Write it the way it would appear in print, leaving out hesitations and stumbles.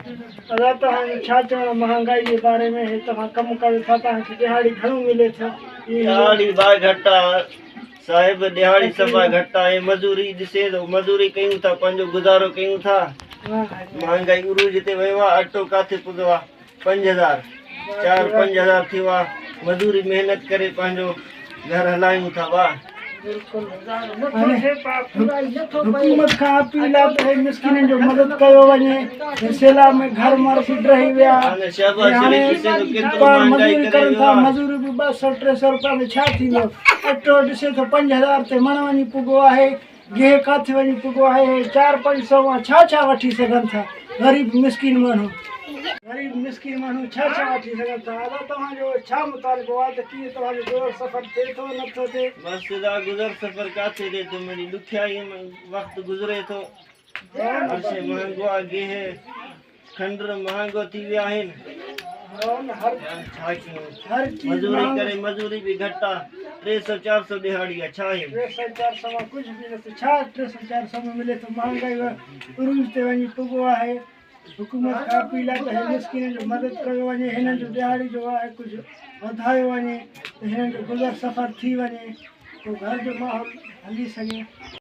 अदा तव्हां छा चवणु महांगाई जे बारे में तव्हां कमु कयो था तव्हांखे दिहाड़ी घणो मिले थो दिहाड़ी भाई घटि आहे साहिब दिहाड़ी सफ़ा घटि आहे मज़ूरी ॾिसे थो मज़ूरी कयूं था पंहिंजो गुज़ारो कयूं था महांगाई उरूज ते वियो आहे अटो किथे पुॻो आहे 5000 4-5 थियो आहे मज़ूरी महिनत करे पंहिंजो घर हलायूं था वाह हुकूमत खां अपील आहे त मिस्किननि जो मदद कयो वञे सैलाब में घर मार रही विया मज़ूरी करनि था मज़ूरी बि 200-300 रुपया में छा थींदो अटो ॾिसे थो 5000 ते मण वञी पुॻो आहे गेह किथे वञी पुॻो आहे 400-500 मां छा वठी सघनि था ग़रीब मिस्किन माण्हू छा वठी सघनि था अदा तव्हांजो छा मुतालिबो आहे त कीअं तव्हांजो गुज़र सफ़र थिए थो नथो थिए बसि गुज़र सफ़र किथे थिए थो मुंहिंजी ॾुखियाईअ में वक़्तु गुज़रे थो हर शइ महांगो आहे गेह खंडु महांगो थी विया आहिनि मज़ूरी करे मज़ूरी बि घटि आहे 300-400 दिहाड़ी आहे छा आहे 300-400 मां कुझु बि न छा 300-400 में मिले थो महांगाई उरूज ते वञी पुॻो आहे हुकूमत खां अपील आहे त मिस्किननि जो मदद कयो वञे हिननि जो दिहाड़ी जो आहे कुझु वधायो वञे त हिननि जो गुज़र सफ़र थी वञे पोइ घर जो माहौल हली सघे